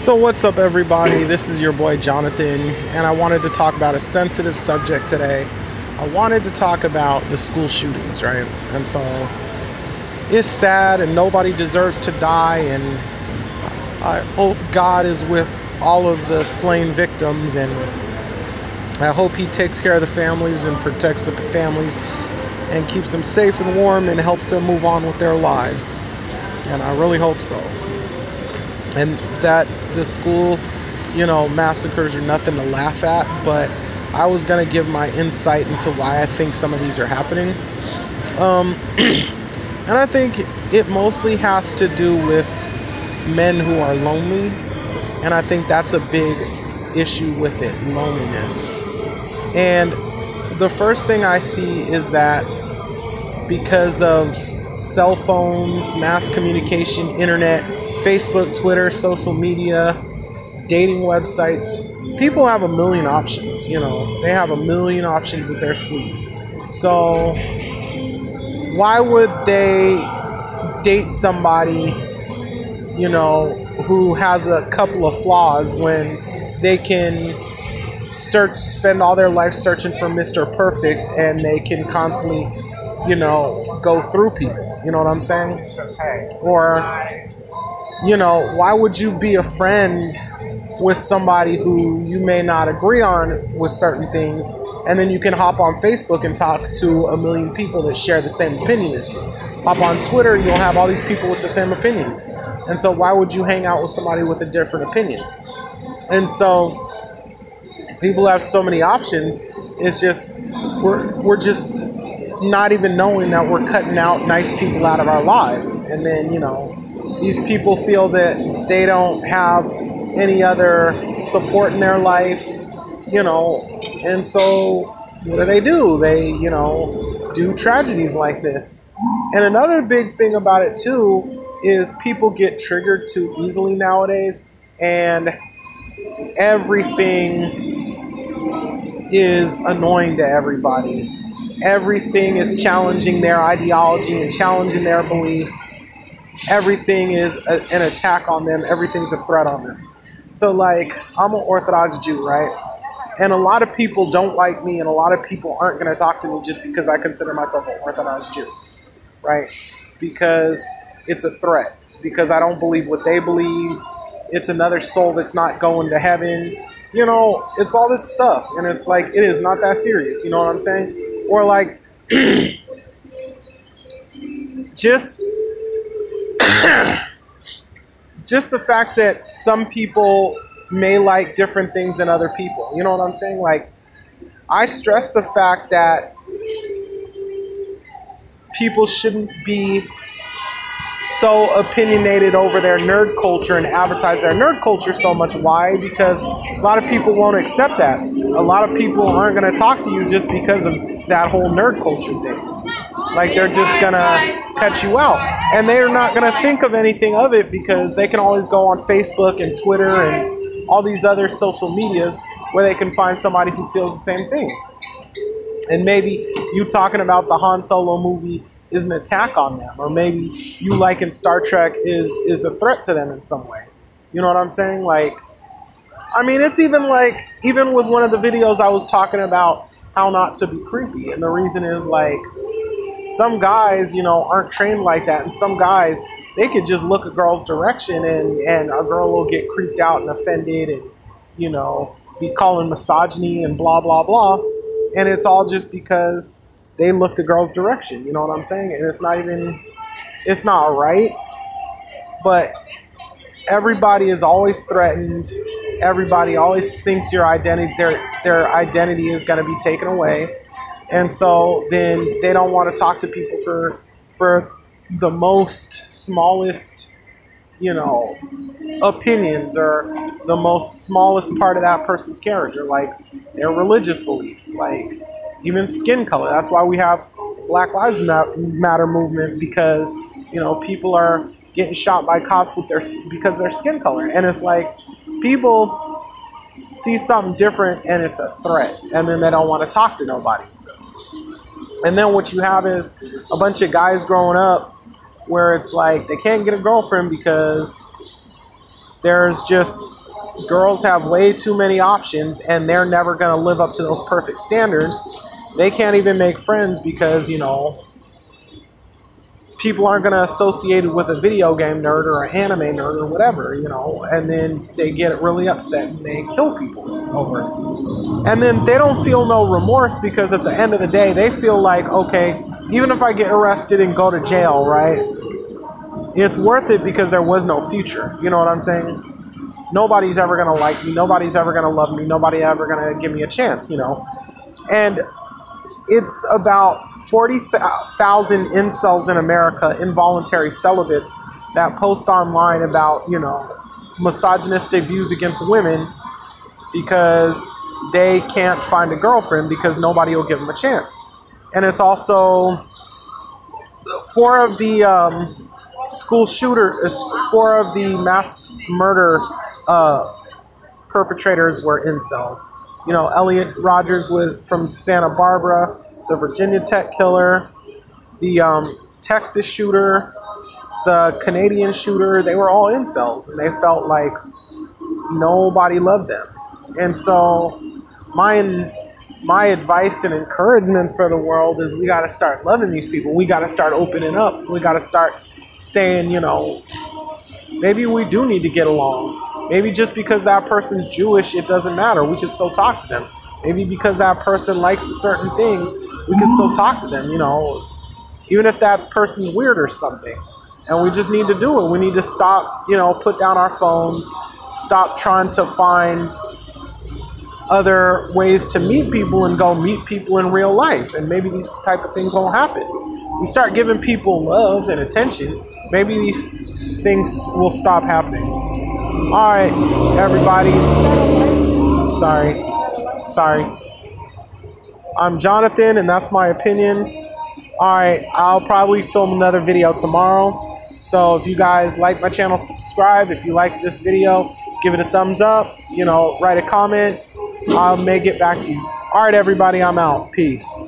So what's up, everybody? This is your boy Jonathan, and I wanted to talk about a sensitive subject today. I wanted to talk about the school shootings, right? And so it's sad and nobody deserves to die, and I hope God is with all of the slain victims, and I hope he takes care of the families and protects the families and keeps them safe and warm and helps them move on with their lives. And I really hope so. And that the school, massacres are nothing to laugh at, but I was going to give my insight into why I think some of these are happening. And I think it mostly has to do with men who are lonely. And I think that's a big issue with it, loneliness. And the first thing I see is that because of cell phones, mass communication, internet, Facebook, Twitter, social media, dating websites, people have a million options. They have a million options at their sleeve. So why would they date somebody, who has a couple of flaws when they can spend all their life searching for Mr. Perfect, and they can constantly, go through people? You know what I'm saying? Or, why would you be a friend with somebody who you may not agree on with certain things, and then you can hop on Facebook and talk to a million people that share the same opinion as you? Hop on Twitter, you'll have all these people with the same opinion. And so why would you hang out with somebody with a different opinion? And so people have so many options. It's just, we're just not even knowing that we're cutting out nice people out of our lives. And then, these people feel that they don't have any other support in their life, and so what do? They, do tragedies like this. And another big thing about it too is people get triggered too easily nowadays, and everything is annoying to everybody. Everything is challenging their ideology and challenging their beliefs. Everything is an attack on them. Everything's a threat on them. So, I'm an Orthodox Jew, right? And a lot of people don't like me, and a lot of people aren't going to talk to me just because I consider myself an Orthodox Jew, right? Because it's a threat. Because I don't believe what they believe. It's another soul that's not going to heaven. It's all this stuff. And it's it is not that serious. You know what I'm saying? Or just the fact that some people may like different things than other people. You know what I'm saying? I stress the fact that people shouldn't be so opinionated over their nerd culture and advertise their nerd culture so much. Why? Because a lot of people won't accept that. A lot of people aren't going to talk to you just because of that whole nerd culture thing. They're just going to cut you out. And they're not going to think of anything of it because they can always go on Facebook and Twitter and all these other social medias where they can find somebody who feels the same thing. And maybe you talking about the Han Solo movie is an attack on them. Or maybe you liking Star Trek is a threat to them in some way. You know what I'm saying? It's even even with one of the videos I was talking about how not to be creepy. And the reason is some guys, aren't trained like that. And some guys, they could just look a girl's direction and a girl will get creeped out and offended and, be calling misogyny and blah, blah, blah. And it's all just because they looked a girl's direction. You know what I'm saying? And it's not right. But everybody is always threatened. Everybody always thinks their identity is going to be taken away. And so then they don't want to talk to people for the most smallest, opinions or the most smallest part of that person's character, their religious belief, even skin color. That's why we have Black Lives Matter movement, because, people are getting shot by cops because of their skin color. And it's people see something different and it's a threat, and then they don't want to talk to nobody. And then what you have is a bunch of guys growing up where it's they can't get a girlfriend because there's just girls have way too many options, and they're never going to live up to those perfect standards. They can't even make friends because, you know, people aren't going to associate it with a video game nerd or an anime nerd or whatever, you know, and then they get really upset and they kill people over it. And then they don't feel no remorse because at the end of the day, they feel like, okay, even if I get arrested and go to jail, right, it's worth it because there was no future. You know what I'm saying? Nobody's ever going to like me. Nobody's ever going to love me. Nobody ever going to give me a chance, you know. And it's about 40,000 incels in America, involuntary celibates, that post online about, you know, misogynistic views against women because they can't find a girlfriend because nobody will give them a chance. And it's also 4 of the school shooters, 4 of the mass murder perpetrators were incels. You know, Elliot Rogers from Santa Barbara, the Virginia Tech killer, the Texas shooter, the Canadian shooter, they were all incels, and they felt like nobody loved them. And so my advice and encouragement for the world is we got to start loving these people. We got to start opening up. We got to start saying, you know, maybe we do need to get along. Maybe just because that person's Jewish, it doesn't matter. We can still talk to them. Maybe because that person likes a certain thing, we can still talk to them, you know, even if that person's weird or something. And we just need to do it. We need to stop, you know, put down our phones, stop trying to find other ways to meet people and go meet people in real life. And maybe these type of things won't happen. We start giving people love and attention, maybe these things will stop happening. All right, everybody. Sorry. I'm Jonathan, and that's my opinion. All right, I'll probably film another video tomorrow. So if you guys like my channel, subscribe. If you like this video, give it a thumbs up. You know, write a comment. I may get back to you. All right, everybody, I'm out. Peace.